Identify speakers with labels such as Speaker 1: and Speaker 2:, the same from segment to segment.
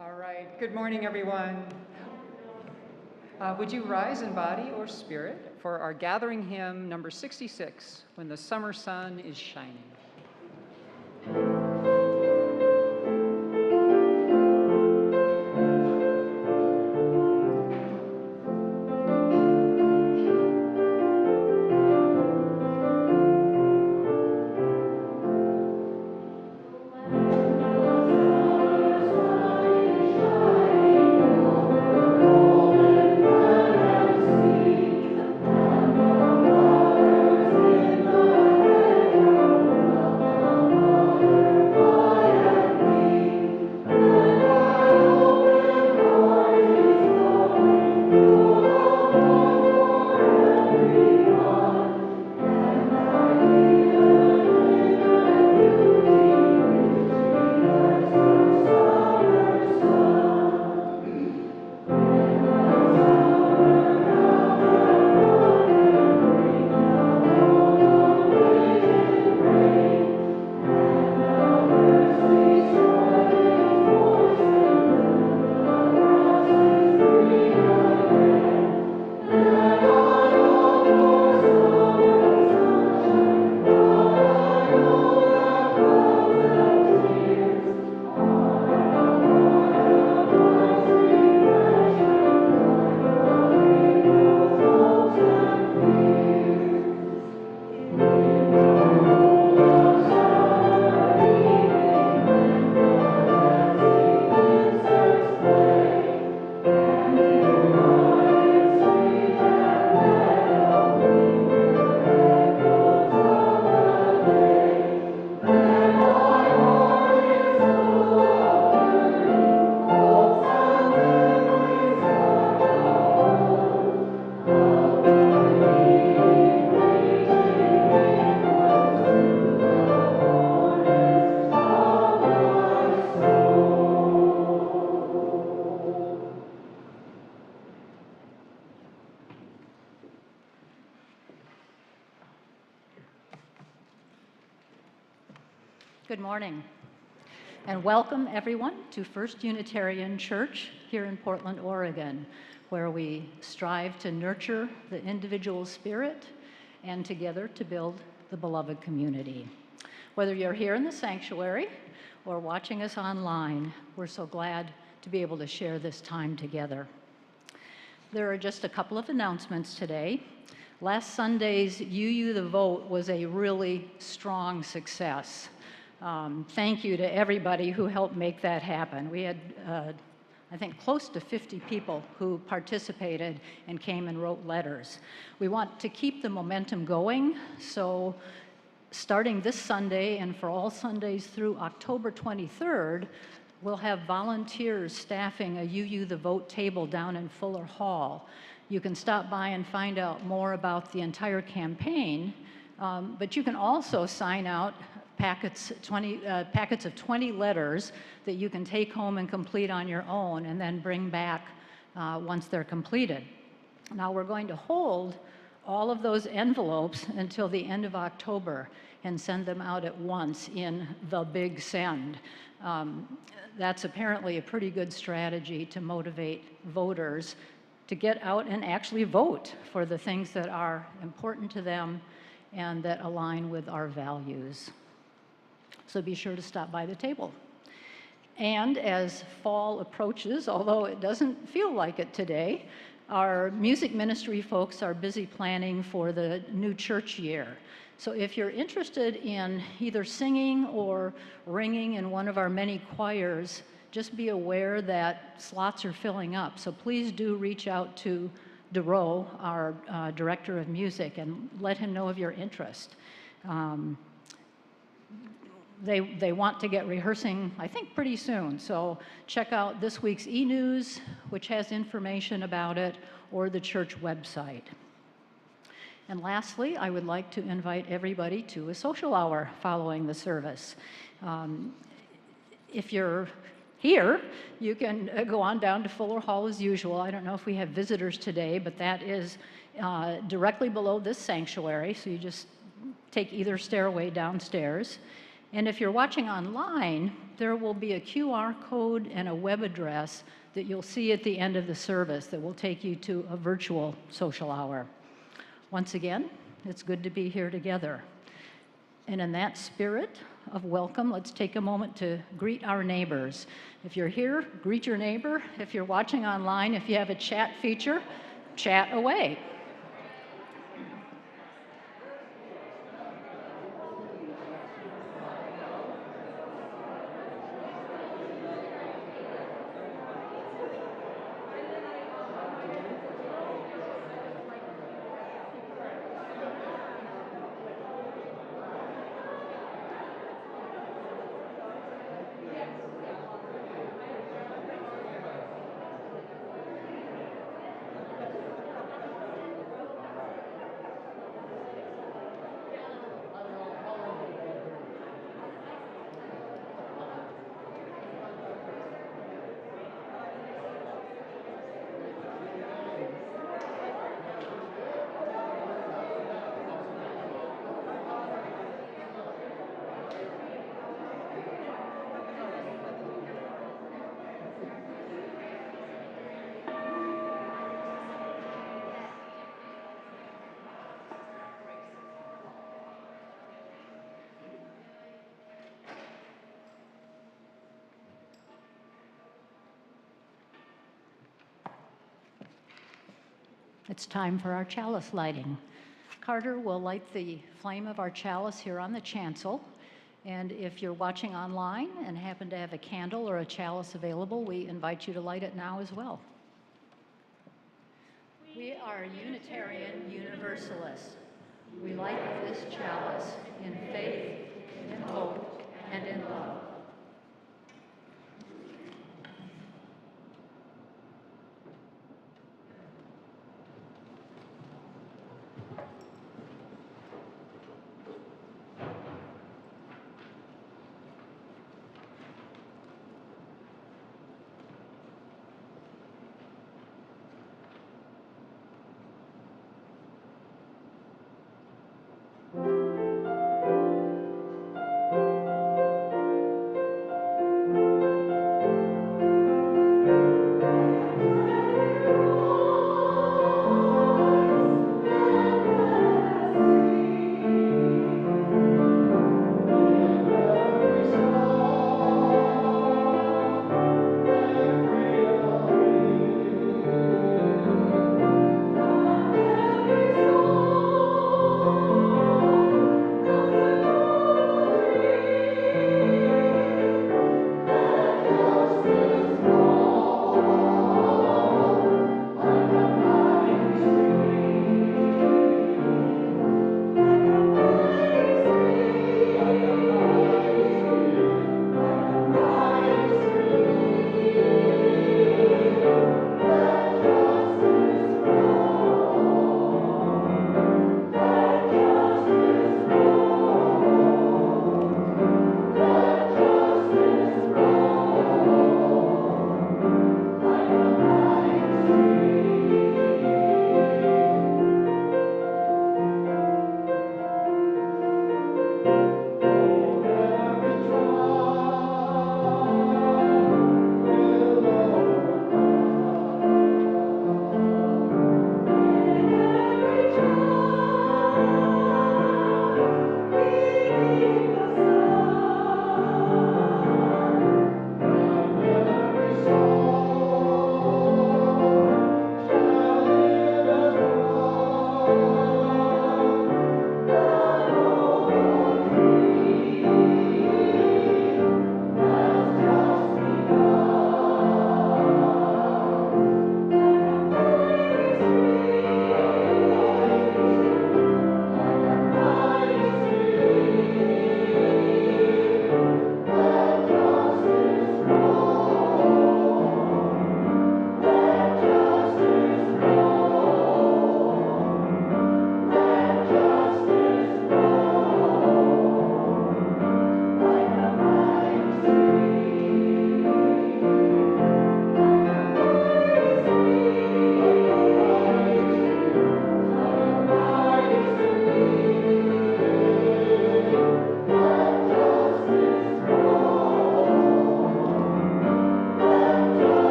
Speaker 1: All right, good morning, everyone. Would you rise in body or spirit for our gathering hymn number 66, When the Summer Sun is Shining?
Speaker 2: Good morning, and welcome everyone to First Unitarian Church here in Portland, Oregon, where we strive to nurture the individual spirit and together to build the beloved community. Whether you're here in the sanctuary or watching us online, we're so glad to be able to share this time together. There are just a couple of announcements today. Last Sunday's UU the Vote was a really strong success. Thank you to everybody who helped make that happen. We had, I think, close to 50 people who participated and came and wrote letters. We want to keep the momentum going, so starting this Sunday and for all Sundays through October 23rd, we'll have volunteers staffing a UU the Vote table down in Fuller Hall. You can stop by and find out more about the entire campaign, but you can also sign out packets of 20 letters that you can take home and complete on your own and then bring back once they're completed. Now we're going to hold all of those envelopes until the end of October and send them out at once in the big send. That's apparently a pretty good strategy to motivate voters to get out and actually vote for the things that are important to them and that align with our values. So be sure to stop by the table. And as fall approaches, although it doesn't feel like it today, our music ministry folks are busy planning for the new church year. So if you're interested in either singing or ringing in one of our many choirs, just be aware that slots are filling up. So please do reach out to DeRoe, our director of music, and let him know of your interest. They want to get rehearsing, I think, pretty soon. So check out this week's e-news, which has information about it, or the church website. And lastly, I would like to invite everybody to a social hour following the service. If you're here, you can go on down to Fuller Hall as usual. I don't know if we have visitors today, but that is directly below this sanctuary, so you just take either stairway downstairs. And if you're watching online, there will be a QR code and a web address that you'll see at the end of the service that will take you to a virtual social hour. Once again, it's good to be here together. And in that spirit of welcome, let's take a moment to greet our neighbors. If you're here, greet your neighbor. If you're watching online, if you have a chat feature, chat away. It's time for our chalice lighting. Carter will light the flame of our chalice here on the chancel. And if you're watching online and happen to have a candle or a chalice available, we invite you to light it now as well. We are Unitarian Universalists. We light this chalice in faith, in hope, and in love.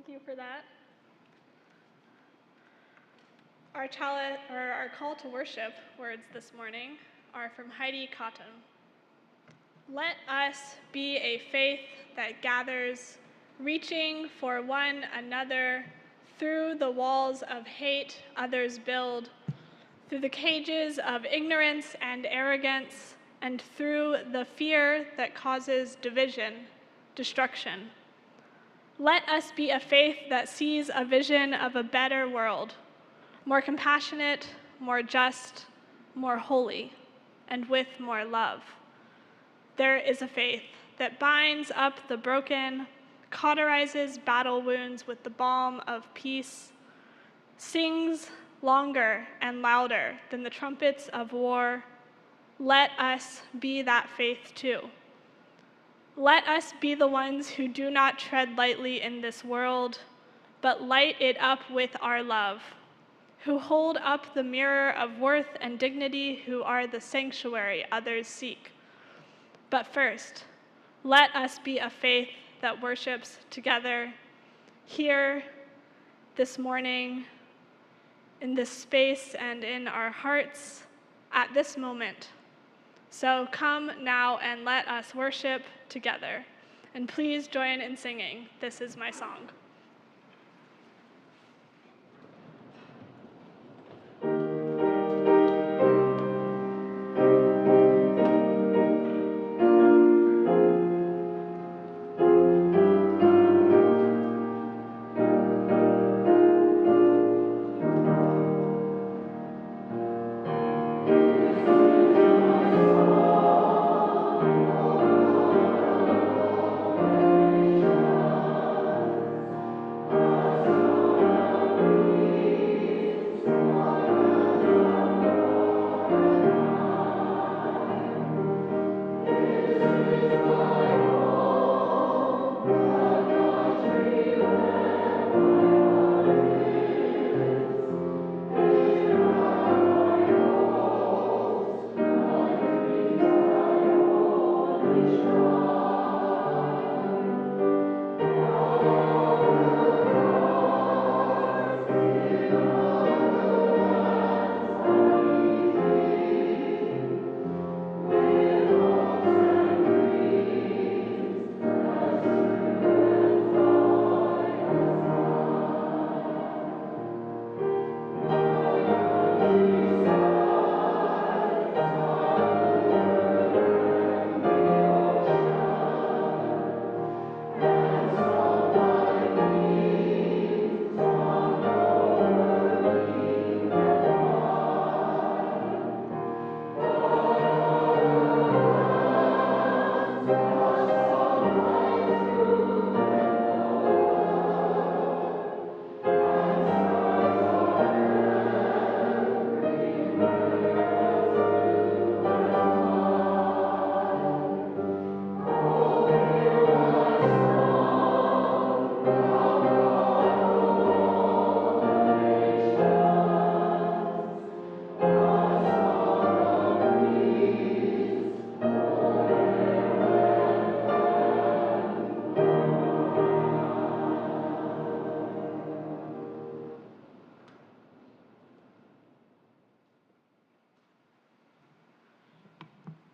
Speaker 3: Thank you for that. Our call to worship words this morning are from Heidi Cotton. Let us be a faith that gathers, reaching for one another through the walls of hate others build, through the cages of ignorance and arrogance, and through the fear that causes division, destruction. Let us be a faith that sees a vision of a better world, more compassionate, more just, more holy, and with more love. There is a faith that binds up the broken, cauterizes battle wounds with the balm of peace, sings longer and louder than the trumpets of war. Let us be that faith too. Let us be the ones who do not tread lightly in this world, but light it up with our love, who hold up the mirror of worth and dignity, who are the sanctuary others seek. But first, let us be a faith that worships together here this morning, in this space and in our hearts at this moment. So come now and let us worship together. And please join in singing This Is My Song.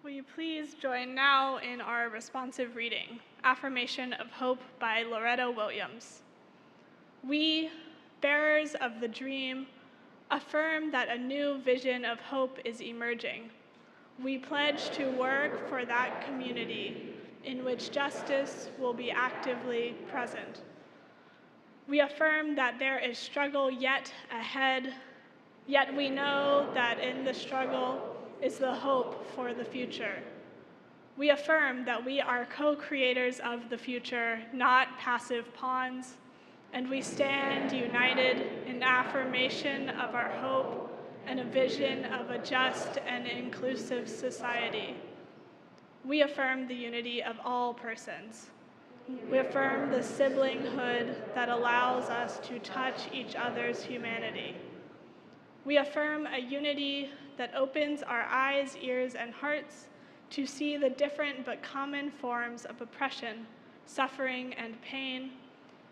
Speaker 3: Will you please join now in our responsive reading, Affirmation of Hope by Loretta Williams. We, bearers of the dream, affirm that a new vision of hope is emerging. We pledge to work for that community in which justice will be actively present. We affirm that there is struggle yet ahead, yet we know that in the struggle is the hope for the future. We affirm that we are co-creators of the future, not passive pawns, and we stand united in affirmation of our hope and a vision of a just and inclusive society. We affirm the unity of all persons. We affirm the siblinghood that allows us to touch each other's humanity. We affirm a unity that opens our eyes, ears, and hearts to see the different but common forms of oppression, suffering, and pain,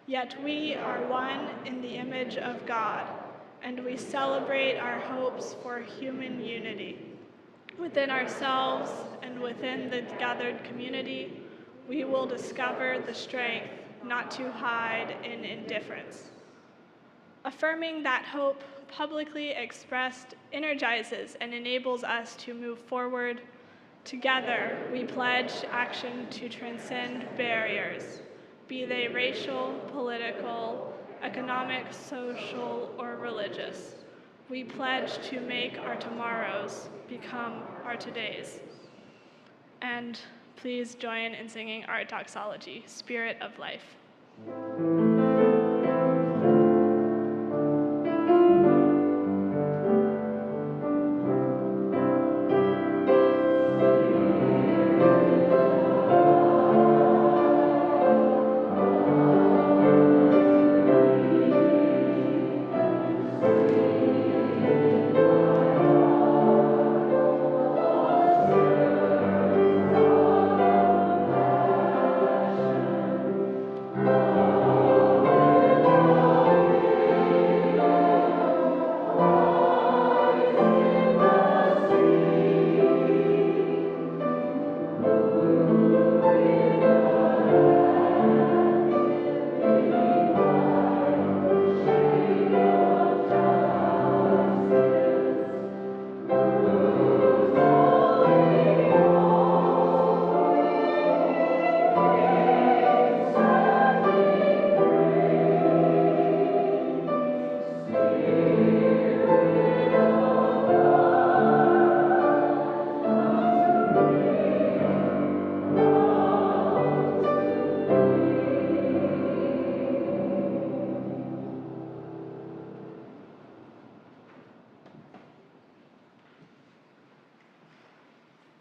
Speaker 3: Yet we are one in the image of God, and we celebrate our hopes for human unity. Within ourselves and within the gathered community, we will discover the strength not to hide in indifference. Affirming that hope publicly expressed energizes and enables us to move forward. Together, we pledge action to transcend barriers, be they racial, political, economic, social, or religious. We pledge to make our tomorrows become our todays. And please join in singing our doxology, Spirit of Life.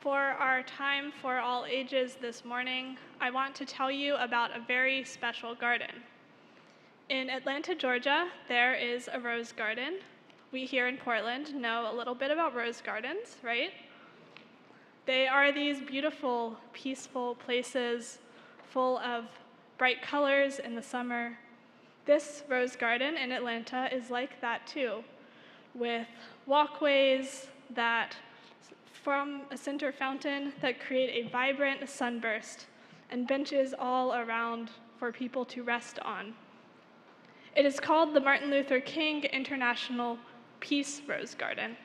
Speaker 3: For our time for all ages this morning, I want to tell you about a very special garden. In Atlanta, Georgia, there is a rose garden. We here in Portland know a little bit about rose gardens, right? They are these beautiful, peaceful places full of bright colors in the summer. This rose garden in Atlanta is like that too, with walkways that from a center fountain that create a vibrant sunburst and benches all around for people to rest on. It is called the Martin Luther King International Peace Rose Garden.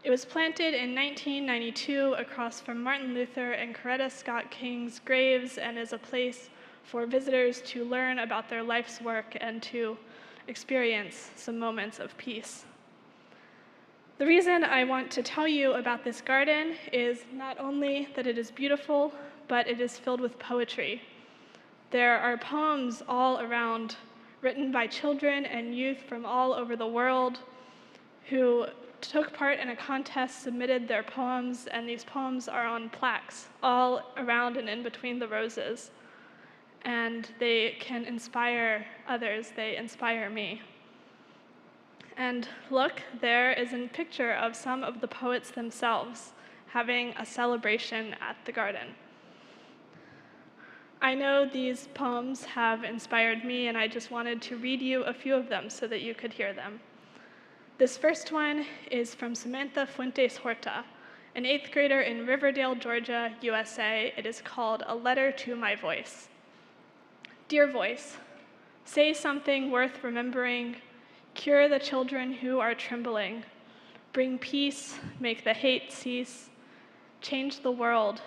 Speaker 3: It was planted in 1992 across from Martin Luther and Coretta Scott King's graves and is a place for visitors to learn about their life's work and to experience some moments of peace. The reason I want to tell you about this garden is not only that it is beautiful, but it is filled with poetry. There are poems all around, written by children and youth from all over the world who took part in a contest, submitted their poems, and these poems are on plaques all around and in between the roses. And they can inspire others, they inspire me. And look, there is a picture of some of the poets themselves having a celebration at the garden. I know these poems have inspired me, and I just wanted to read you a few of them so that you could hear them. This first one is from Samantha Fuentes Horta, an 8th grader in Riverdale, Georgia, USA. It is called A Letter to My Voice. Dear voice, say something worth remembering. Cure the children who are trembling. Bring peace, make the hate cease. Change the world.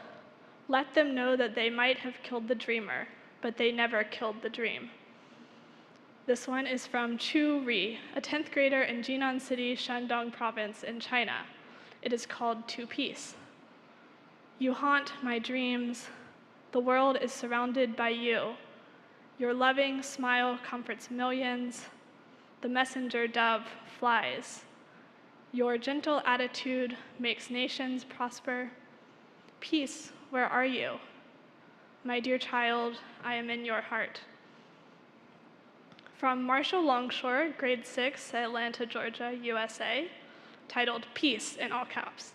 Speaker 3: Let them know that they might have killed the dreamer, but they never killed the dream. This one is from Chu Ri, a 10th grader in Jinan City, Shandong Province in China. It is called To Peace. You haunt my dreams. The world is surrounded by you. Your loving smile comforts millions. The messenger dove flies. Your gentle attitude makes nations prosper. Peace, where are you? My dear child, I am in your heart. From Marshall Longshore, grade 6, Atlanta, Georgia, USA, titled Peace in all caps.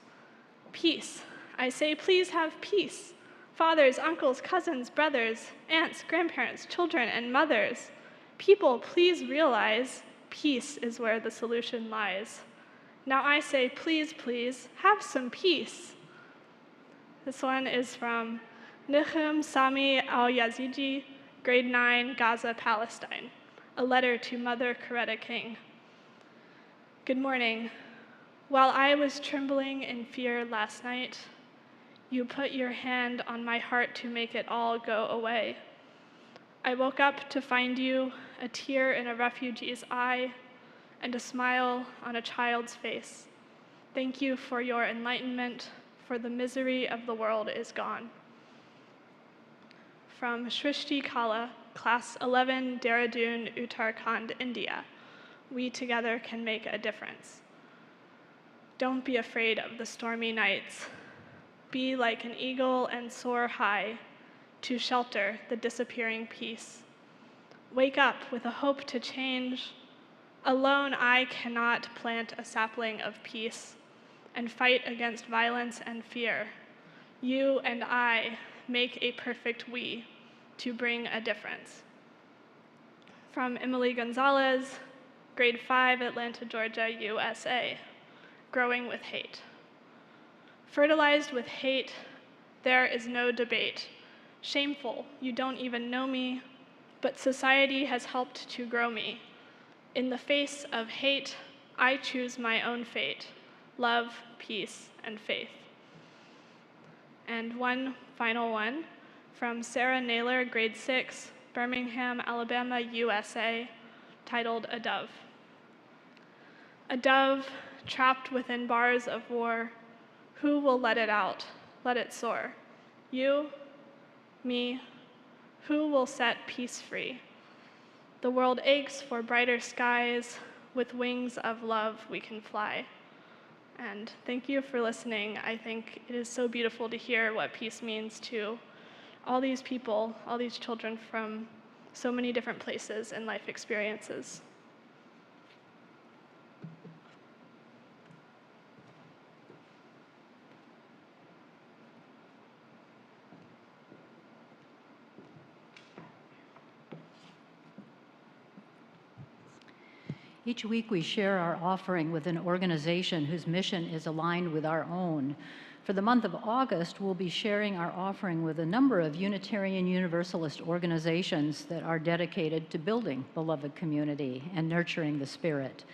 Speaker 3: Peace. I say, please have peace. Fathers, uncles, cousins, brothers, aunts, grandparents, children, and mothers. People, please realize peace is where the solution lies. Now I say, please, please, have some peace. This one is from Nahum Sami al-Yazidi, grade 9, Gaza, Palestine, a letter to Mother Coretta King. Good morning. While I was trembling in fear last night, you put your hand on my heart to make it all go away. I woke up to find you, a tear in a refugee's eye, and a smile on a child's face. Thank you for your enlightenment, for the misery of the world is gone. From Shrishti Kala, Class 11, Dehradun, Uttarakhand, India. We together can make a difference. Don't be afraid of the stormy nights. Be like an eagle and soar high to shelter the disappearing peace. Wake up with a hope to change. Alone I cannot plant a sapling of peace and fight against violence and fear. You and I make a perfect we to bring a difference. From Emily Gonzalez, grade 5, Atlanta, Georgia, USA. Growing with hate. Fertilized with hate, there is no debate. Shameful, you don't even know me, but society has helped to grow me. In the face of hate, I choose my own fate, love, peace, and faith. And one final one from Sarah Naylor, grade 6, Birmingham, Alabama, USA, titled A Dove. A dove trapped within bars of war, who will let it out, let it soar? You, me, who will set peace free? The world aches for brighter skies, with wings of love we can fly. And thank you for listening. I think it is so beautiful to hear what peace means to all these people, all these children from so many different places and life experiences.
Speaker 2: Each week we share our offering with an organization whose mission is aligned with our own. For the month of August, we'll be sharing our offering with a number of Unitarian Universalist organizations that are dedicated to building beloved community and nurturing the spirit.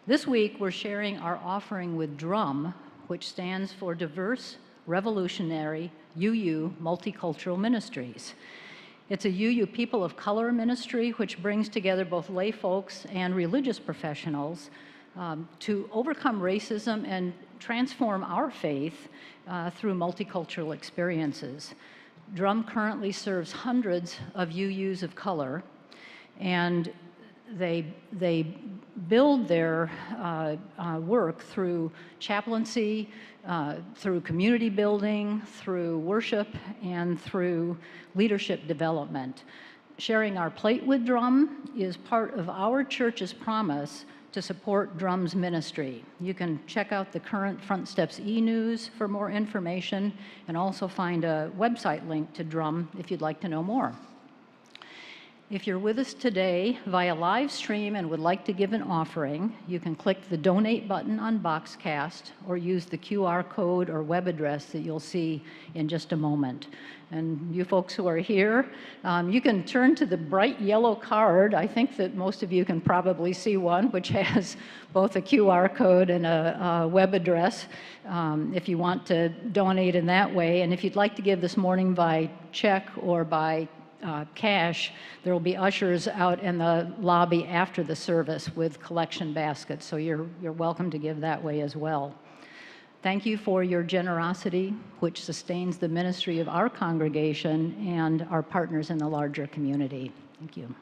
Speaker 2: This week, we're sharing our offering with DRUM, which stands for Diverse Revolutionary UU Multicultural Ministries. It's a UU People of Color ministry which brings together both lay folks and religious professionals to overcome racism and transform our faith through multicultural experiences. DRUM currently serves hundreds of UUs of color, and they build their work through chaplaincy, through community building, through worship, and through leadership development. Sharing our plate with DRUM is part of our church's promise to support DRUM's ministry. You can check out the current Front Steps e-news for more information and also find a website link to DRUM if you'd like to know more. If you're with us today via live stream and would like to give an offering, you can click the donate button on Boxcast or use the QR code or web address that you'll see in just a moment. And you folks who are here, you can turn to the bright yellow card. I think that most of you can probably see one, which has both a QR code and a web address if you want to donate in that way. And if you'd like to give this morning by check or by cash, there will be ushers out in the lobby after the service with collection baskets, so you're welcome to give that way as well. Thank you for your generosity, which sustains the ministry of our congregation and our partners in the larger community. Thank you.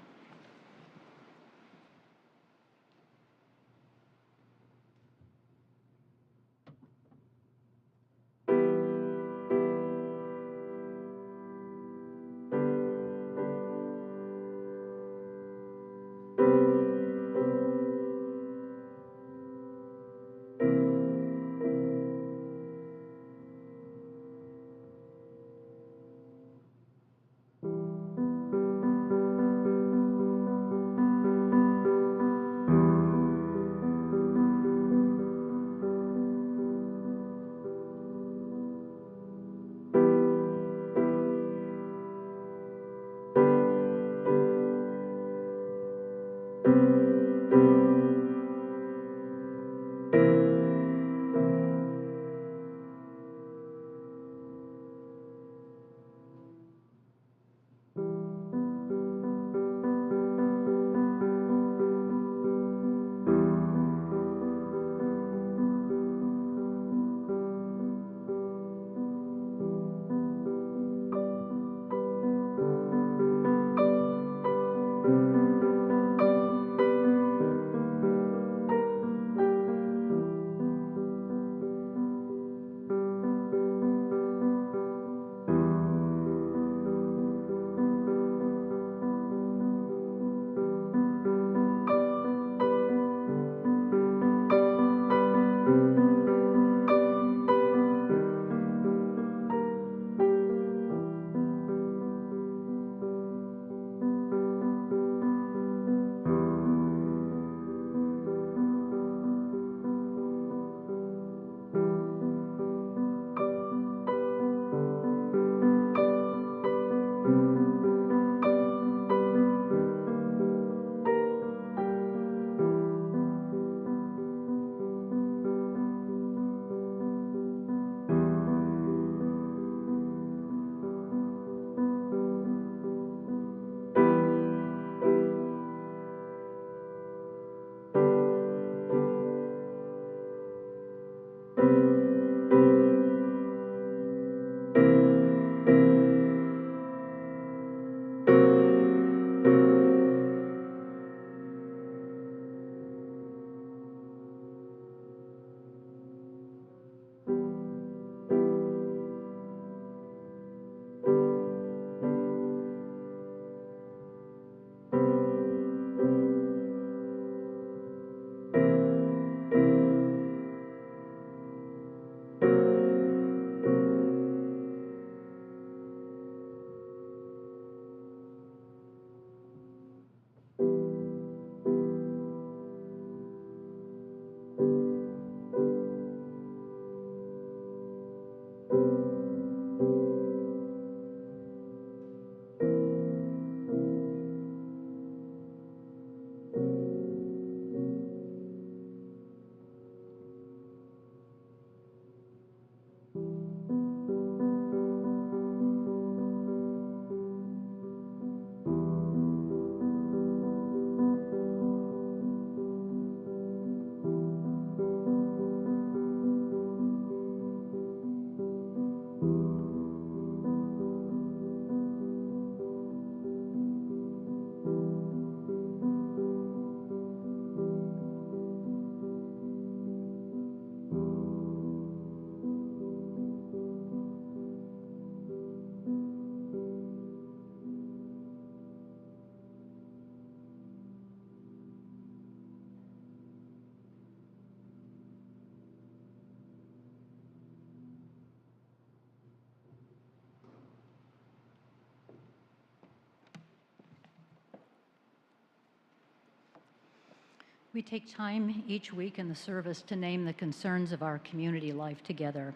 Speaker 2: We take time each week in the service to name the concerns of our community life together.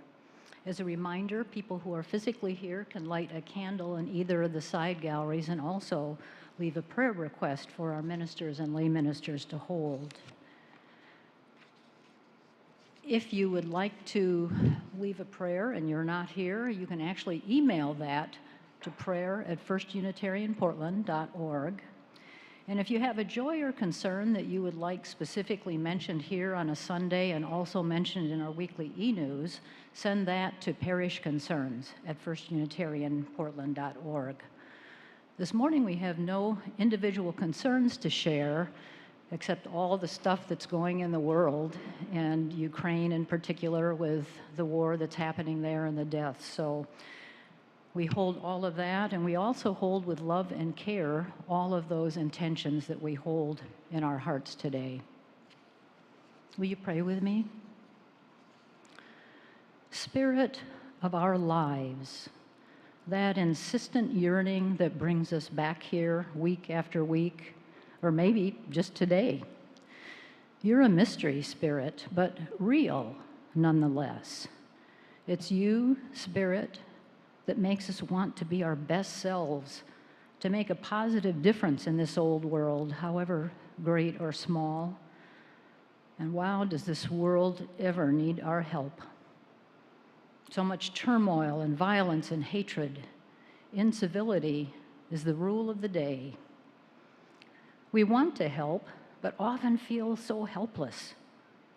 Speaker 2: As a reminder, people who are physically here can light a candle in either of the side galleries and also leave a prayer request for our ministers and lay ministers to hold. If you would like to leave a prayer and you're not here, you can actually email that to prayer@firstunitarianportland.org. And if you have a joy or concern that you would like specifically mentioned here on a Sunday and also mentioned in our weekly e-news, send that to parishconcerns@firstunitarianportland.org. This morning we have no individual concerns to share, except all the stuff that's going in the world, and Ukraine in particular with the war that's happening there and the deaths. So we hold all of that, and we also hold with love and care all of those intentions that we hold in our hearts today. Will you pray with me? Spirit of our lives, that insistent yearning that brings us back here week after week, or maybe just today. You're a mystery, Spirit, but real nonetheless. It's you, Spirit, that makes us want to be our best selves, to make a positive difference in this old world, however great or small. And wow, does this world ever need our help? So much turmoil and violence and hatred. Incivility is the rule of the day. We want to help, but often feel so helpless.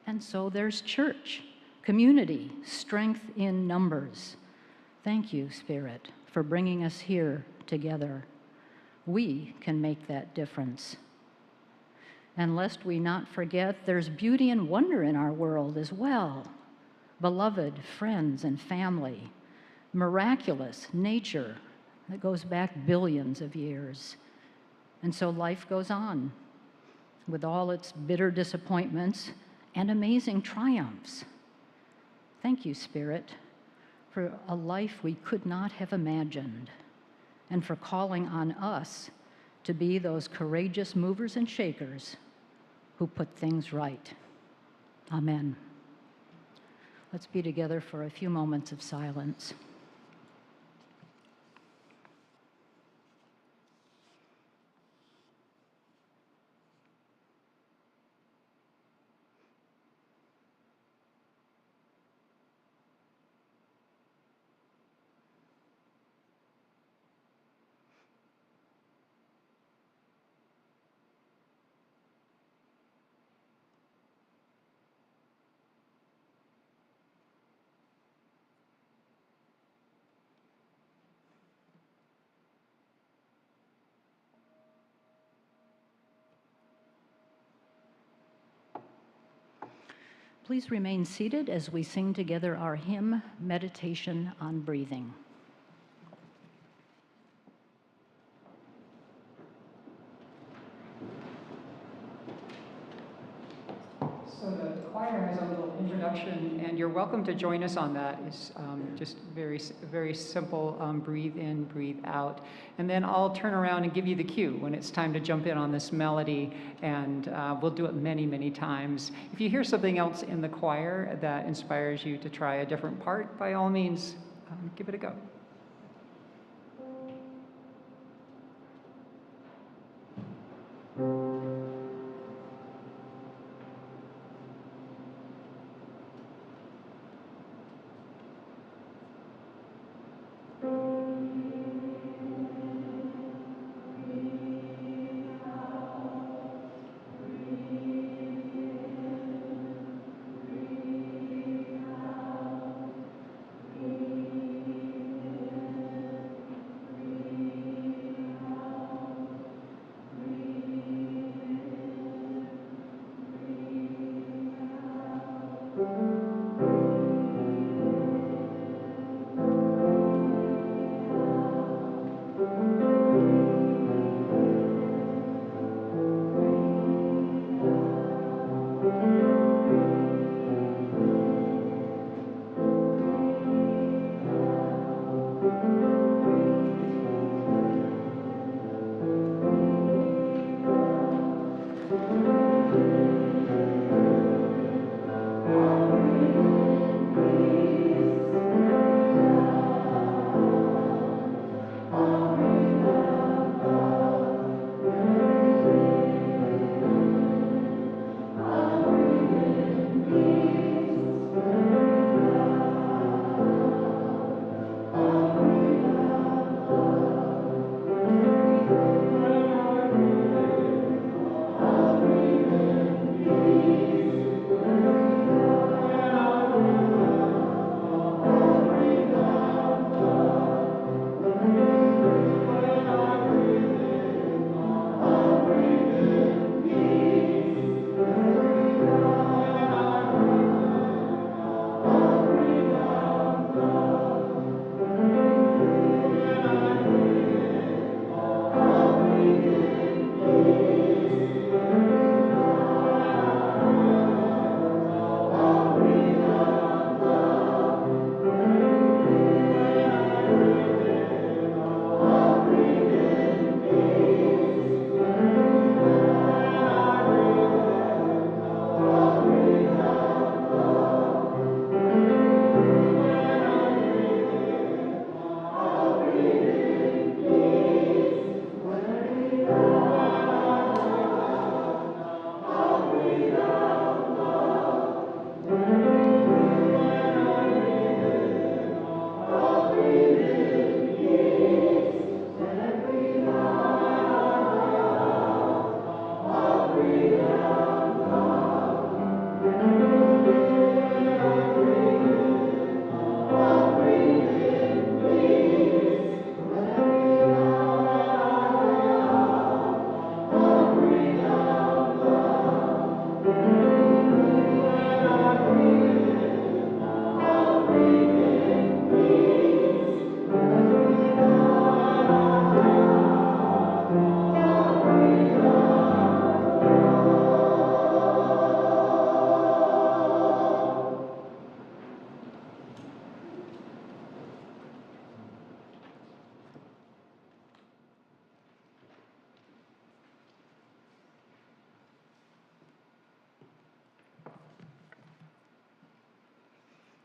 Speaker 2: And so there's church, community, strength in numbers. Thank you, Spirit, for bringing us here together. We can make that difference. And lest we not forget, there's beauty and wonder in our world as well. Beloved friends and family, miraculous nature that goes back billions of years. And so life goes on with all its bitter disappointments and amazing triumphs. Thank you, Spirit, for a life we could not have imagined, and for calling on us to be those courageous movers and shakers who put things right. Amen. Let's be together for a few moments of silence. Please remain seated as we sing together our hymn, Meditation on Breathing.
Speaker 1: So the choir has a little introduction, and you're welcome to join us on that. It's just very simple, breathe in, breathe out. And then I'll turn around and give you the cue when it's time to jump in on this melody, and we'll do it many, many times. If you hear something else in the choir that inspires you to try a different part, by all means, give it a go.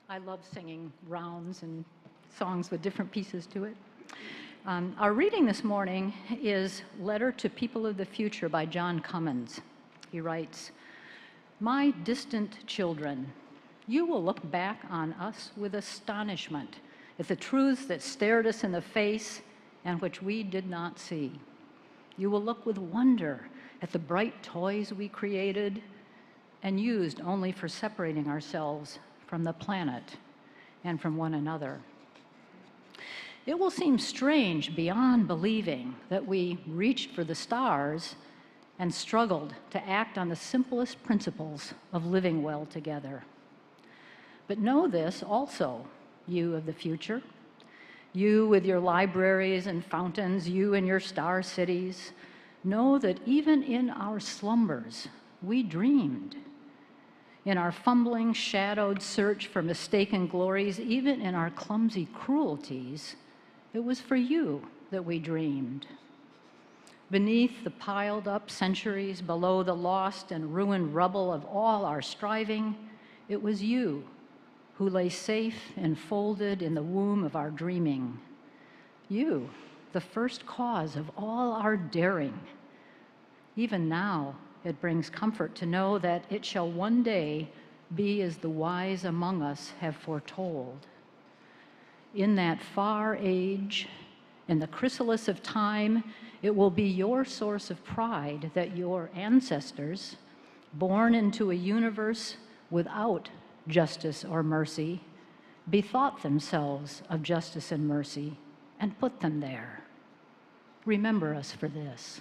Speaker 2: I love singing rounds and songs with different pieces to it. Our reading this morning is Letter to People of the Future by John Cummins. He writes, "My distant children, you will look back on us with astonishment at the truths that stared us in the face and which we did not see. You will look with wonder at the bright toys we created and used only for separating ourselves from the planet and from one another. It will seem strange beyond believing that we reached for the stars and struggled to act on the simplest principles of living well together. But know this also, you of the future, you with your libraries and fountains, you and your star cities, know that even in our slumbers, we dreamed. In our fumbling, shadowed search for mistaken glories, even in our clumsy cruelties, it was for you that we dreamed. Beneath the piled up centuries, below the lost and ruined rubble of all our striving, it was you who lay safe enfolded in the womb of our dreaming. You, the first cause of all our daring. Even now, it brings comfort to know that it shall one day be as the wise among us have foretold. In that far age, in the chrysalis of time, it will be your source of pride that your ancestors, born into a universe without justice or mercy, bethought themselves of justice and mercy and put them there. Remember us for this."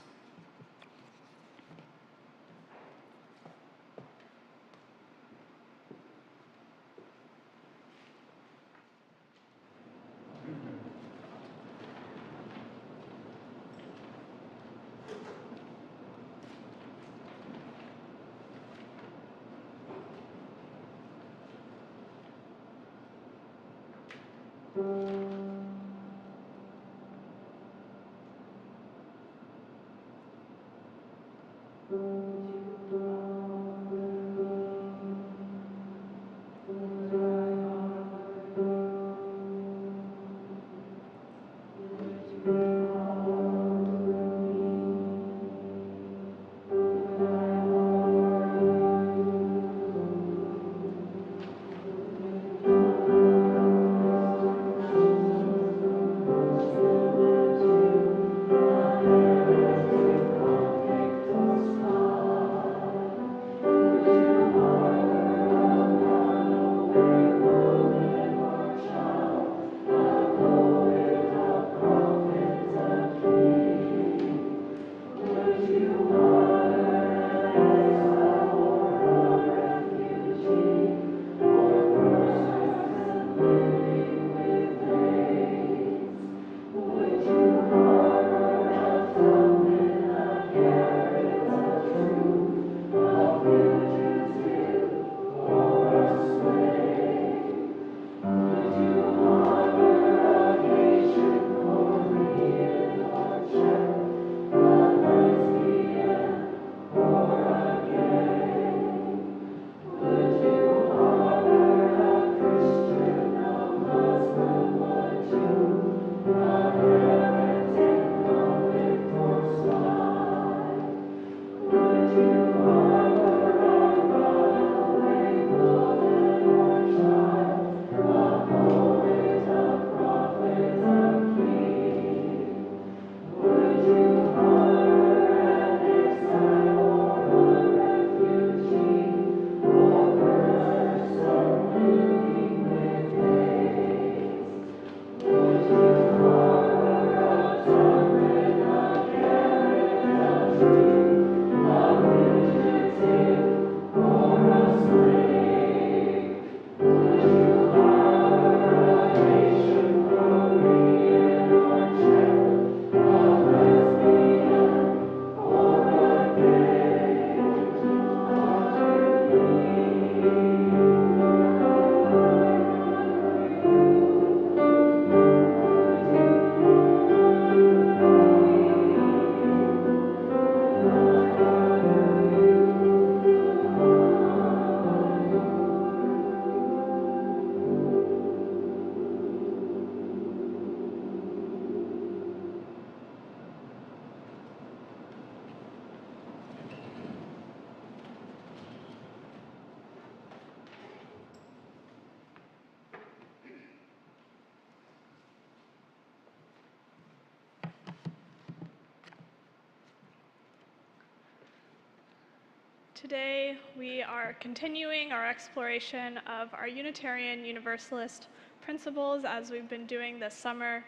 Speaker 3: Today, we are continuing our exploration of our Unitarian Universalist principles as we've been doing this summer.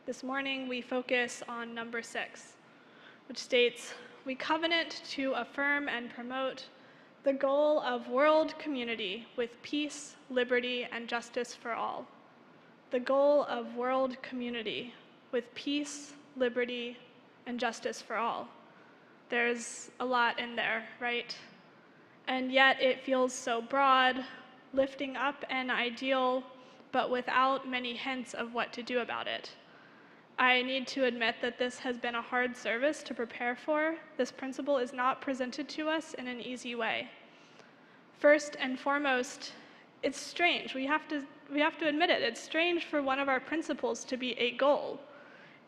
Speaker 3: This morning, we focus on number 6, which states, "We covenant to affirm and promote the goal of world community with peace, liberty, and justice for all." The goal of world community with peace, liberty, and justice for all. There's a lot in there, right? And yet it feels so broad, lifting up an ideal, but without many hints of what to do about it. I need to admit that this has been a hard service to prepare for. This principle is not presented to us in an easy way. First and foremost, it's strange. We have to admit it. It's strange for one of our principles to be a goal.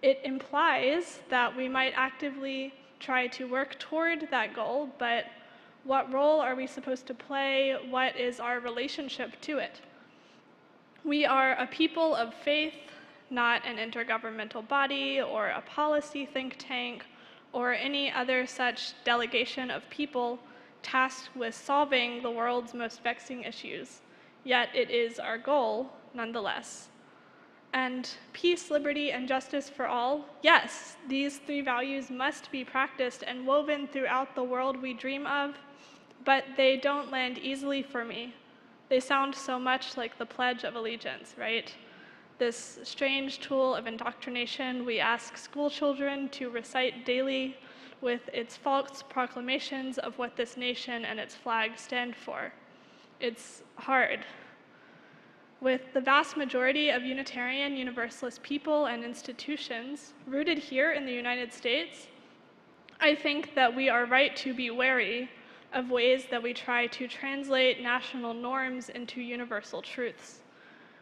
Speaker 3: It implies that we might actively try to work toward that goal, but what role are we supposed to play? What is our relationship to it? We are a people of faith, not an intergovernmental body or a policy think tank or any other such delegation of people tasked with solving the world's most vexing issues. Yet it is our goal, nonetheless. And peace, liberty, and justice for all, yes, these 3 values must be practiced and woven throughout the world we dream of, but they don't land easily for me. They sound so much like the Pledge of Allegiance, right? This strange tool of indoctrination we ask school children to recite daily with its false proclamations of what this nation and its flag stand for. It's hard. With the vast majority of Unitarian Universalist people and institutions rooted here in the United States, I think that we are right to be wary of ways that we try to translate national norms into universal truths.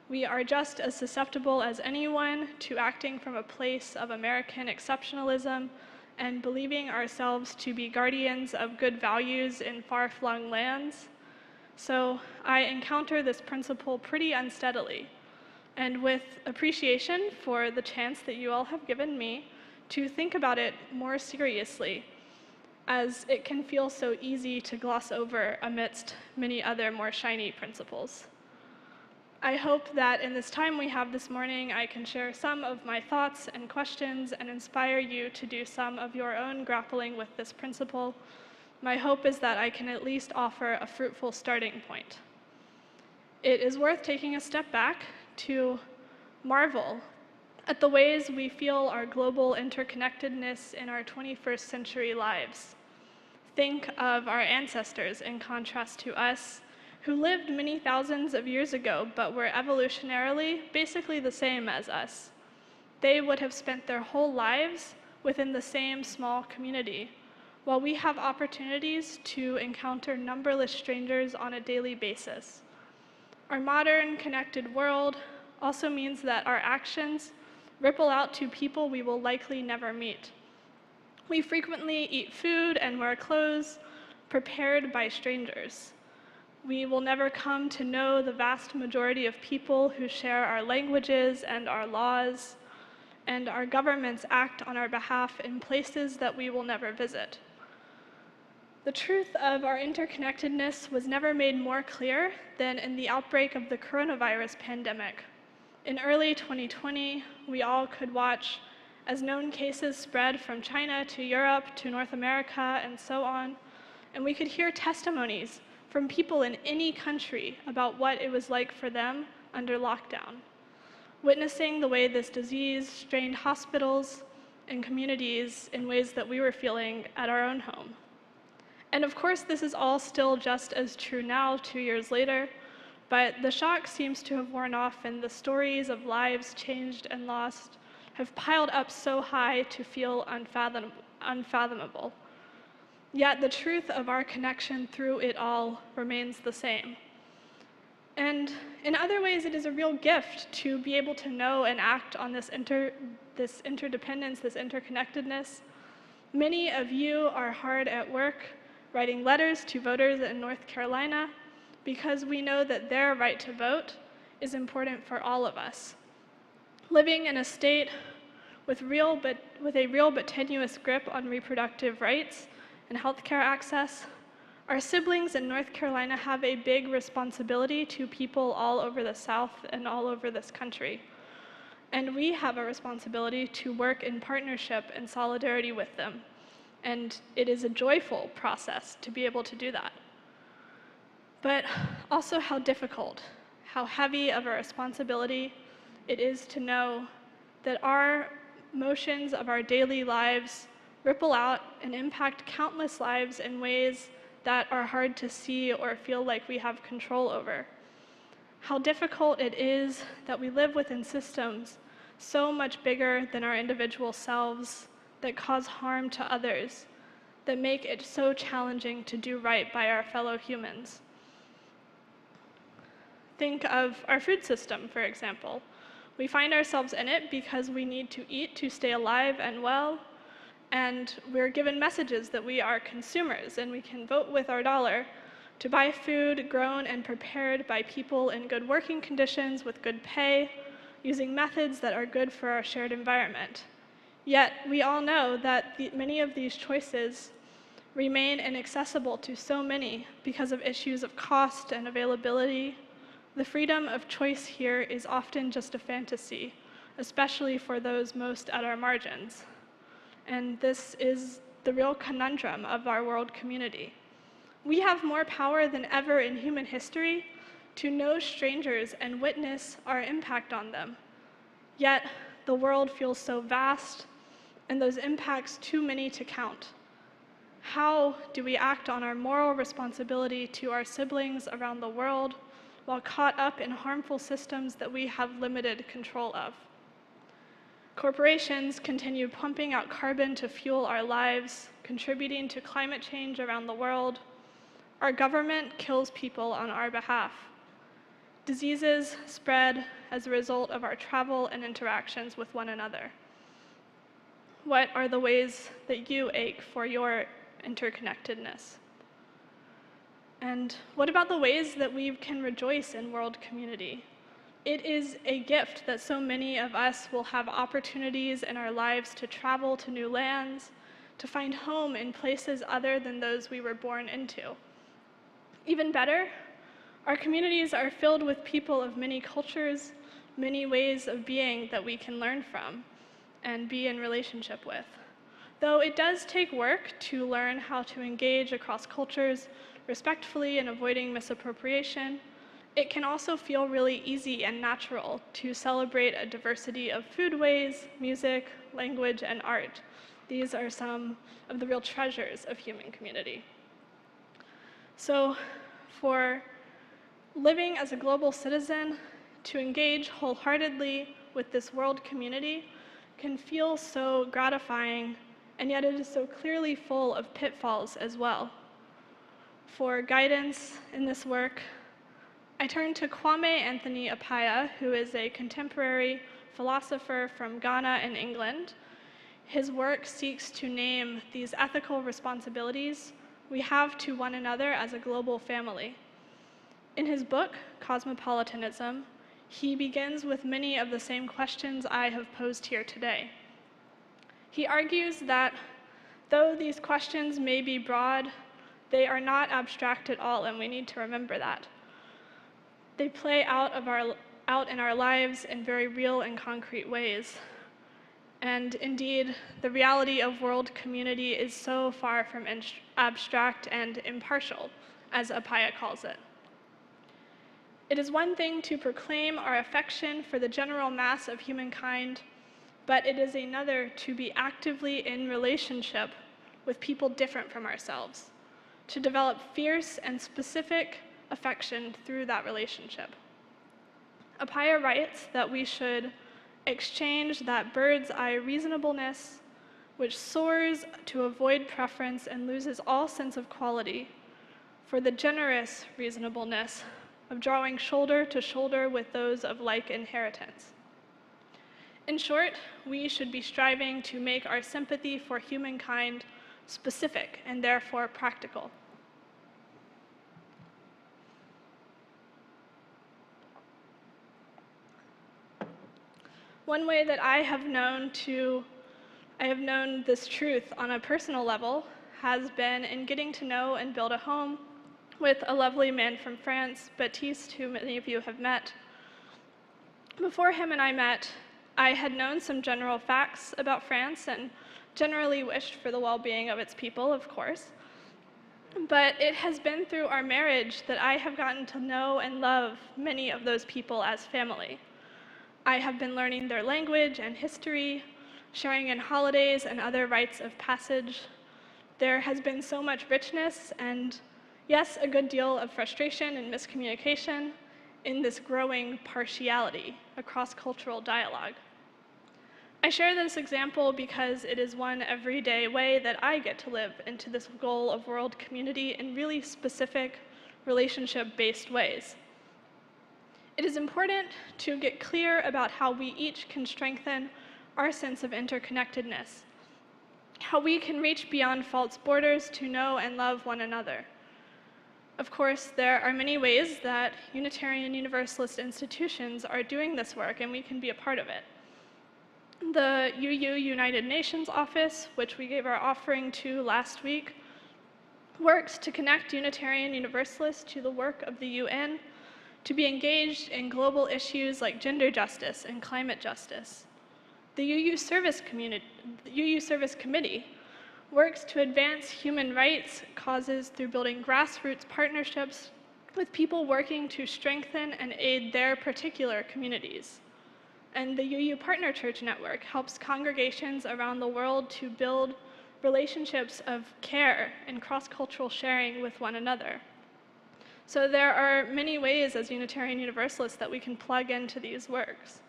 Speaker 3: We are just as susceptible as anyone to acting from a place of American exceptionalism and believing ourselves to be guardians of good values in far-flung lands. So I encounter this principle pretty unsteadily, and with appreciation for the chance that you all have given me to think about it more seriously, as it can feel so easy to gloss over amidst many other more shiny principles. I hope that in this time we have this morning, I can share some of my thoughts and questions and inspire you to do some of your own grappling with this principle. My hope is that I can at least offer a fruitful starting point. It is worth taking a step back to marvel at the ways we feel our global interconnectedness in our 21st century lives. Think of our ancestors in contrast to us, who lived many thousands of years ago but were evolutionarily basically the same as us. They would have spent their whole lives within the same small community, while we have opportunities to encounter numberless strangers on a daily basis. Our modern connected world also means that our actions ripple out to people we will likely never meet. We frequently eat food and wear clothes prepared by strangers. We will never come to know the vast majority of people who share our languages and our laws, and our governments act on our behalf in places that we will never visit. The truth of our interconnectedness was never made more clear than in the outbreak of the coronavirus pandemic. In early 2020, we all could watch as known cases spread from China to Europe to North America and so on, and we could hear testimonies from people in any country about what it was like for them under lockdown, witnessing the way this disease strained hospitals and communities in ways that we were feeling at our own home. And of course, this is all still just as true now, 2 years later, but the shock seems to have worn off, and the stories of lives changed and lost have piled up so high to feel unfathomable. Yet the truth of our connection through it all remains the same. And in other ways, it is a real gift to be able to know and act on this interdependence, this interconnectedness. Many of you are hard at work writing letters to voters in North Carolina because we know that their right to vote is important for all of us. Living in a state with a real but tenuous grip on reproductive rights and healthcare access, Our siblings in North Carolina have a big responsibility to people all over the South and all over this country. And we have a responsibility to work in partnership and solidarity with them. And it is a joyful process to be able to do that. But also how difficult, how heavy of a responsibility it is to know that our motions of our daily lives ripple out and impact countless lives in ways that are hard to see or feel like we have control over. How difficult it is that we live within systems so much bigger than our individual selves that cause harm to others, that make it so challenging to do right by our fellow humans. Think of our food system, for example. We find ourselves in it because we need to eat to stay alive and well, and we're given messages that we are consumers and we can vote with our dollar to buy food grown and prepared by people in good working conditions with good pay, using methods that are good for our shared environment. Yet, we all know that many of these choices remain inaccessible to so many because of issues of cost and availability. The freedom of choice here is often just a fantasy, especially for those most at our margins. And this is the real conundrum of our world community. We have more power than ever in human history to know strangers and witness our impact on them. Yet, the world feels so vast, and those impacts too many to count. How do we act on our moral responsibility to our siblings around the world while caught up in harmful systems that we have limited control of? Corporations continue pumping out carbon to fuel our lives, contributing to climate change around the world. Our government kills people on our behalf. Diseases spread as a result of our travel and interactions with one another. What are the ways that you ache for your interconnectedness? And what about the ways that we can rejoice in world community? It is a gift that so many of us will have opportunities in our lives to travel to new lands, to find home in places other than those we were born into. Even better, our communities are filled with people of many cultures, many ways of being that we can learn from and be in relationship with. Though it does take work to learn how to engage across cultures respectfully and avoiding misappropriation, it can also feel really easy and natural to celebrate a diversity of foodways, music, language, and art. These are some of the real treasures of human community. So, for living as a global citizen, to engage wholeheartedly with this world community can feel so gratifying, and yet it is so clearly full of pitfalls as well. For guidance in this work, I turn to Kwame Anthony Appiah, who is a contemporary philosopher from Ghana and England. His work seeks to name these ethical responsibilities we have to one another as a global family. In his book, Cosmopolitanism, he begins with many of the same questions I have posed here today. He argues that though these questions may be broad, they are not abstract at all, and we need to remember that. They play out in our lives in very real and concrete ways. And indeed, the reality of world community is so far from abstract and impartial, as Appiah calls it. It is one thing to proclaim our affection for the general mass of humankind, but it is another to be actively in relationship with people different from ourselves, to develop fierce and specific affection through that relationship. Appiah writes that we should exchange that bird's eye reasonableness, which soars to avoid preference and loses all sense of quality, for the generous reasonableness of drawing shoulder to shoulder with those of like inheritance. In short, we should be striving to make our sympathy for humankind specific and therefore practical. One way that I have known this truth on a personal level has been in getting to know and build a home with a lovely man from France, Baptiste, who many of you have met. Before him and I met, I had known some general facts about France and generally wished for the well-being of its people, of course. But it has been through our marriage that I have gotten to know and love many of those people as family. I have been learning their language and history, sharing in holidays and other rites of passage. There has been so much richness and, yes, a good deal of frustration and miscommunication in this growing partiality, a cross-cultural dialogue. I share this example because it is one everyday way that I get to live into this goal of world community in really specific, relationship-based ways. It is important to get clear about how we each can strengthen our sense of interconnectedness, how we can reach beyond false borders to know and love one another. Of course, there are many ways that Unitarian Universalist institutions are doing this work, and we can be a part of it. The UU United Nations office, which we gave our offering to last week, works to connect Unitarian Universalists to the work of the UN, to be engaged in global issues like gender justice and climate justice. The UU Service Committee works to advance human rights causes through building grassroots partnerships with people working to strengthen and aid their particular communities. And the UU Partner Church Network helps congregations around the world to build relationships of care and cross-cultural sharing with one another. So there are many ways as Unitarian Universalists that we can plug into these works.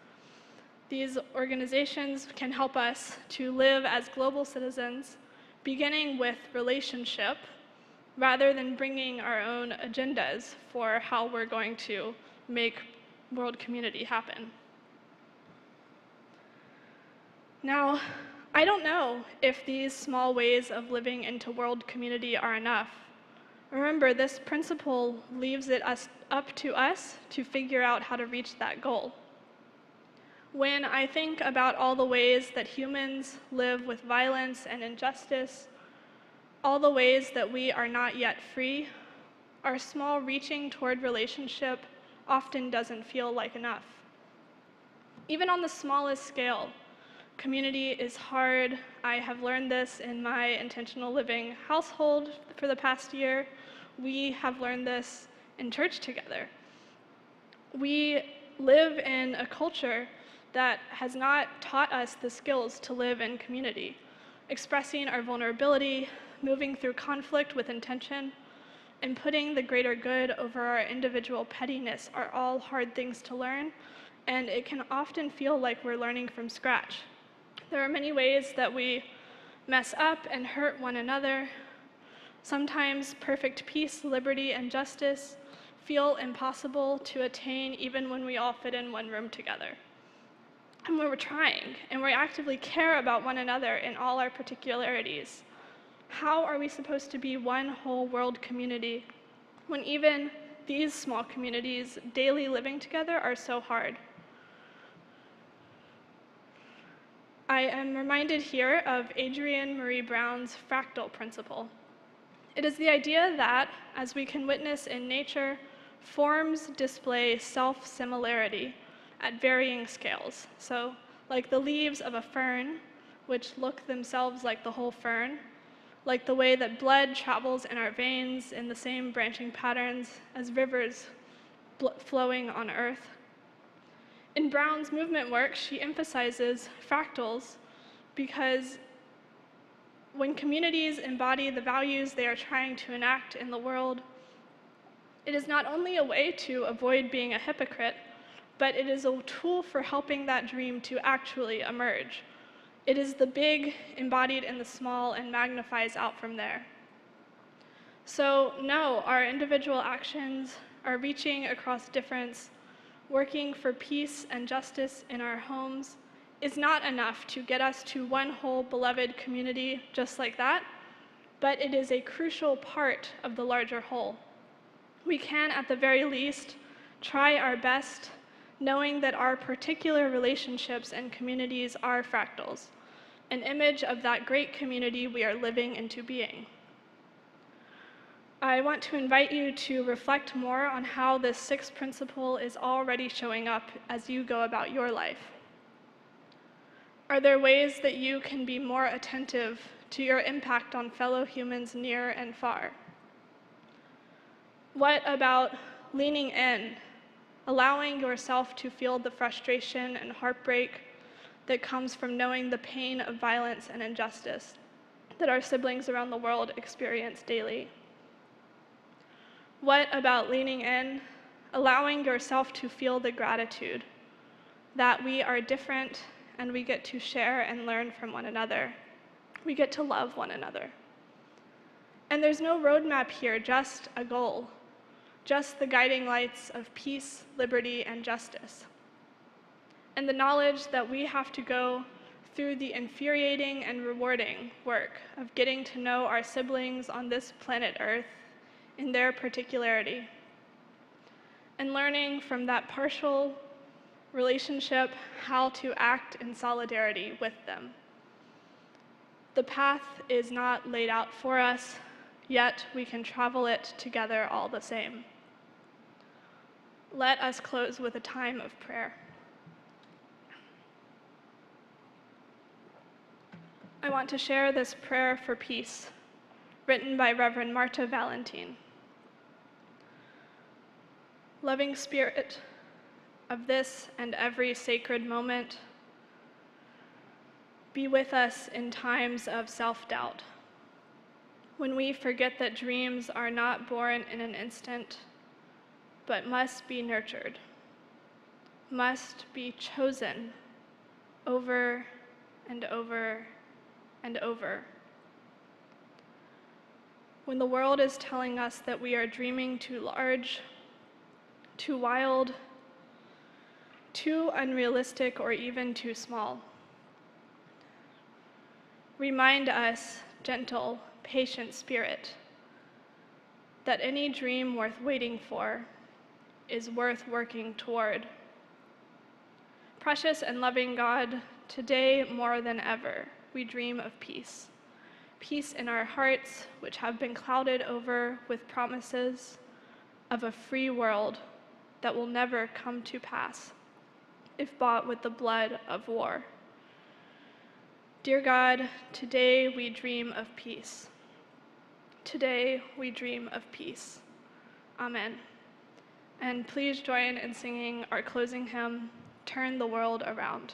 Speaker 3: These organizations can help us to live as global citizens, beginning with relationship, rather than bringing our own agendas for how we're going to make world community happen. Now, I don't know if these small ways of living into world community are enough. Remember, this principle leaves it up to us to figure out how to reach that goal. When I think about all the ways that humans live with violence and injustice, all the ways that we are not yet free, our small reaching toward relationship often doesn't feel like enough. Even on the smallest scale, community is hard. I have learned this in my intentional living household for the past year. We have learned this in church together. We live in a culture that has not taught us the skills to live in community. Expressing our vulnerability, moving through conflict with intention, and putting the greater good over our individual pettiness are all hard things to learn, and it can often feel like we're learning from scratch. There are many ways that we mess up and hurt one another. Sometimes perfect peace, liberty, and justice feel impossible to attain even when we all fit in one room together. And when we're trying, and we actively care about one another in all our particularities, how are we supposed to be one whole world community when even these small communities daily living together are so hard? I am reminded here of Adrienne Marie Brown's fractal principle. It is the idea that, as we can witness in nature, forms display self-similarity at varying scales. So, like the leaves of a fern, which look themselves like the whole fern, like the way that blood travels in our veins in the same branching patterns as rivers flowing on Earth. In Brown's movement work, she emphasizes fractals because when communities embody the values they are trying to enact in the world, it is not only a way to avoid being a hypocrite, but it is a tool for helping that dream to actually emerge. It is the big embodied in the small and magnifies out from there. So no, our individual actions are reaching across difference, working for peace and justice in our homes is not enough to get us to one whole beloved community just like that, but it is a crucial part of the larger whole. We can, at the very least, try our best, knowing that our particular relationships and communities are fractals, an image of that great community we are living into being. I want to invite you to reflect more on how this sixth principle is already showing up as you go about your life. Are there ways that you can be more attentive to your impact on fellow humans near and far? What about leaning in, allowing yourself to feel the frustration and heartbreak that comes from knowing the pain of violence and injustice that our siblings around the world experience daily? What about leaning in, allowing yourself to feel the gratitude that we are different and we get to share and learn from one another? We get to love one another. And there's no roadmap here, just a goal, just the guiding lights of peace, liberty, and justice. And the knowledge that we have to go through the infuriating and rewarding work of getting to know our siblings on this planet Earth in their particularity, and learning from that partial relationship how to act in solidarity with them. The path is not laid out for us, yet we can travel it together all the same. Let us close with a time of prayer. I want to share this prayer for peace, written by Reverend Marta Valentine. Loving Spirit of this and every sacred moment, be with us in times of self-doubt, when we forget that dreams are not born in an instant, but must be nurtured, must be chosen over and over and over. When the world is telling us that we are dreaming too large, too wild, too unrealistic, or even too small, remind us, gentle, patient Spirit, that any dream worth waiting for is worth working toward. Precious and loving God, today more than ever, we dream of peace. Peace in our hearts, which have been clouded over with promises of a free world that will never come to pass if bought with the blood of war. Dear God, today we dream of peace. Today we dream of peace. Amen. And please join in singing our closing hymn, Turn the World Around.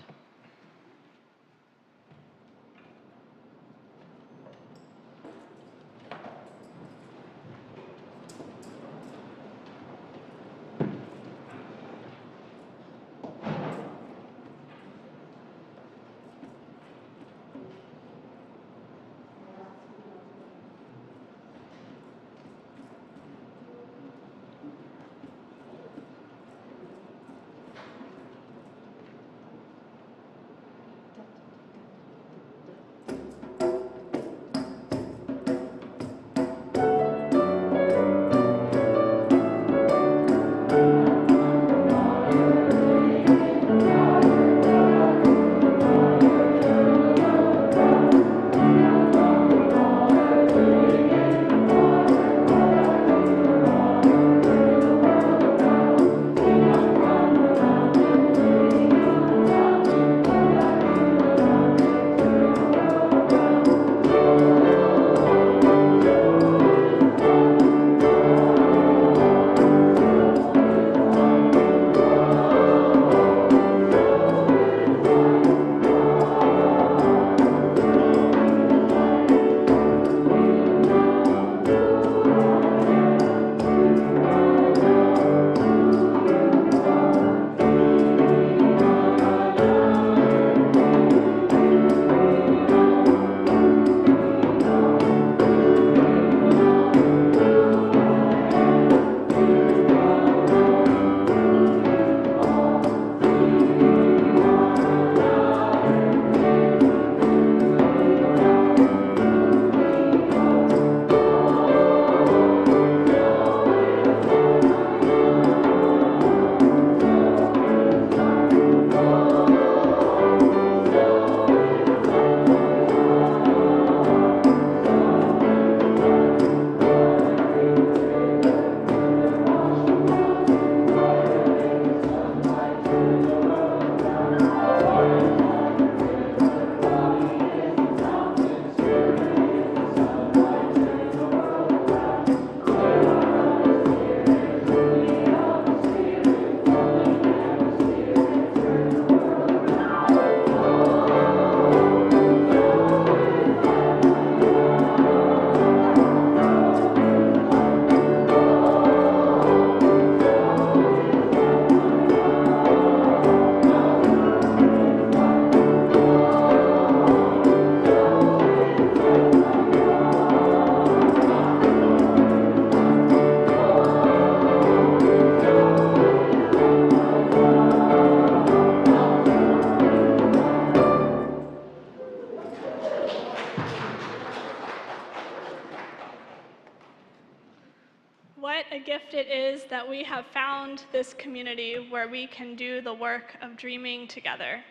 Speaker 3: a gift it is that we have found this community where we can do the work of dreaming together.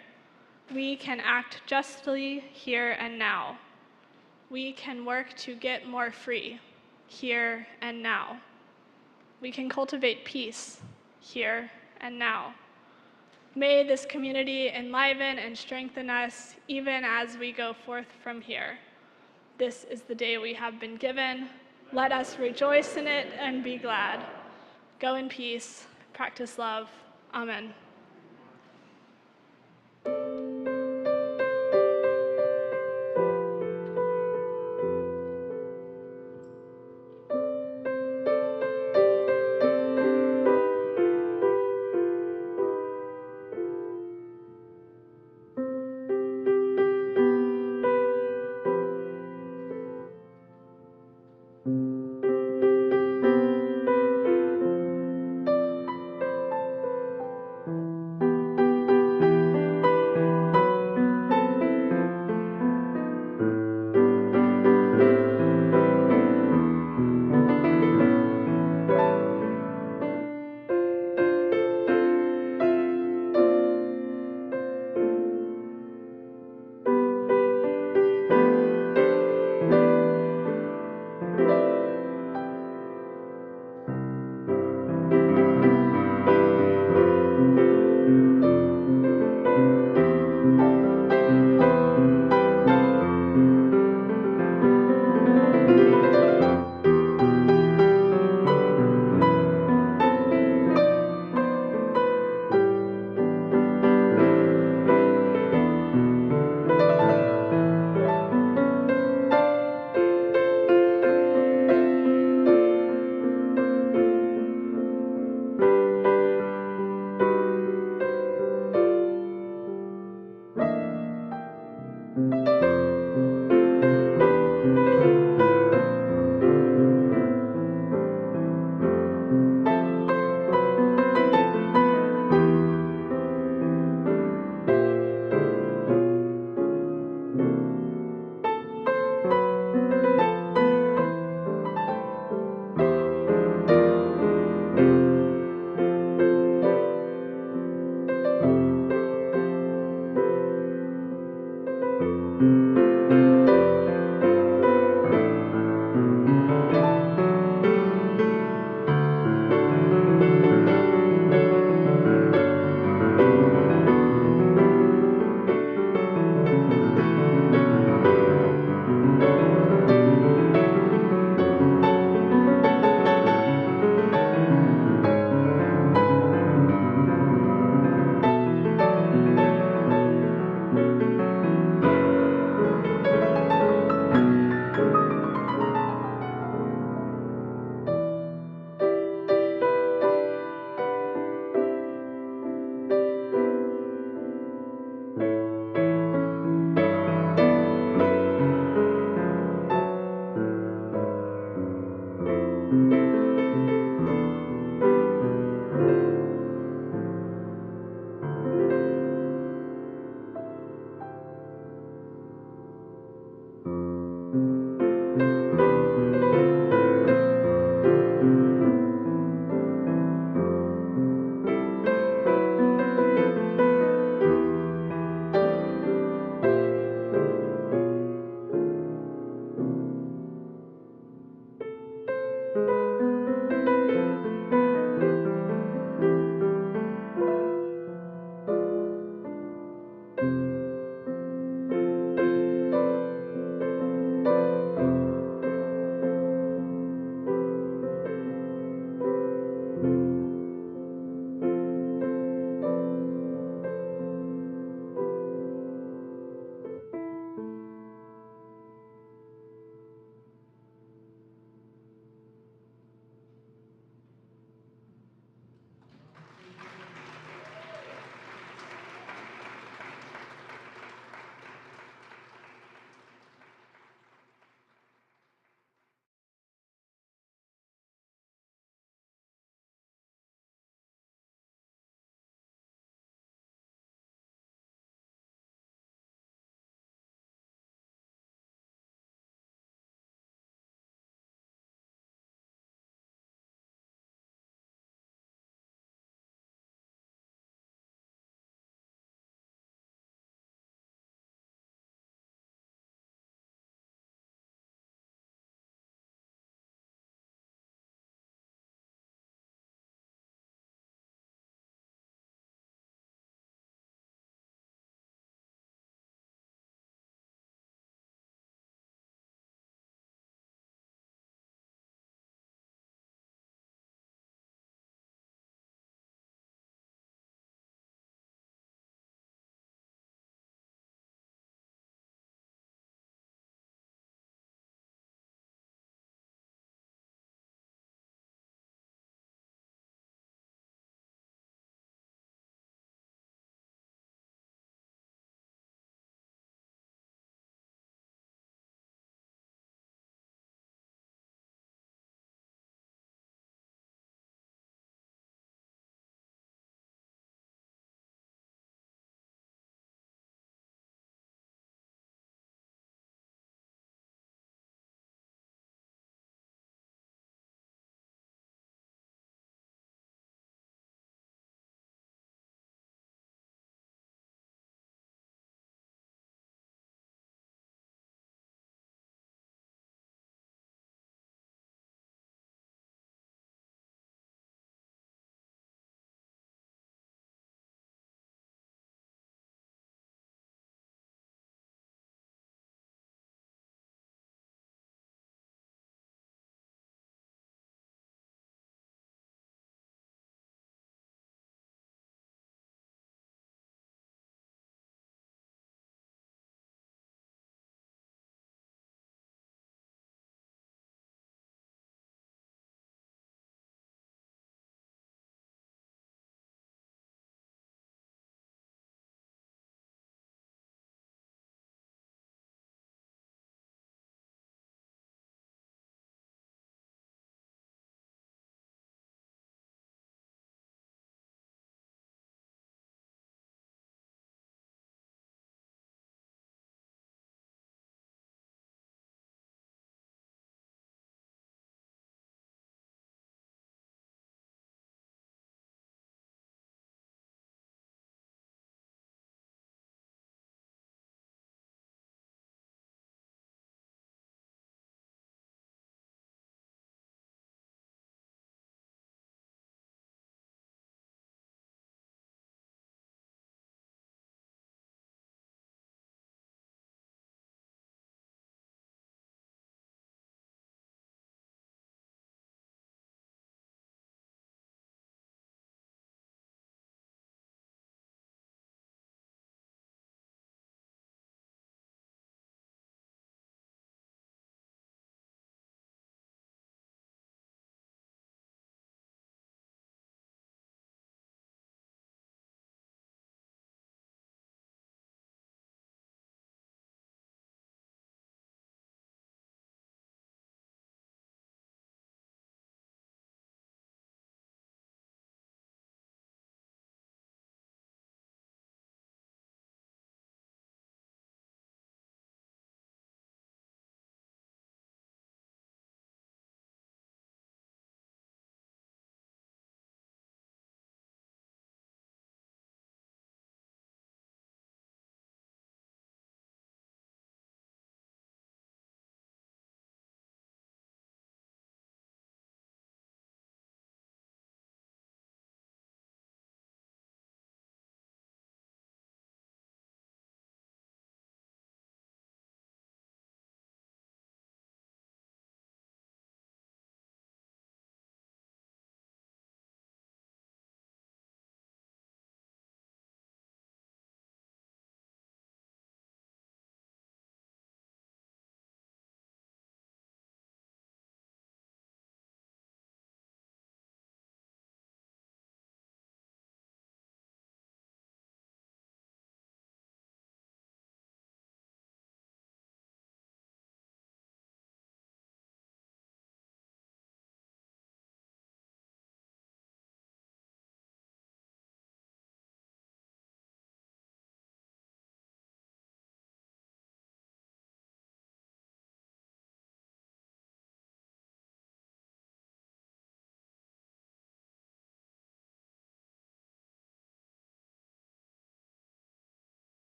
Speaker 3: We can act justly here and now. We can work to get more free here and now. We can cultivate peace here and now. May this community enliven and strengthen us even as we go forth from here. This is the day we have been given. Let us rejoice in it and be glad. Go in peace, practice love. Amen.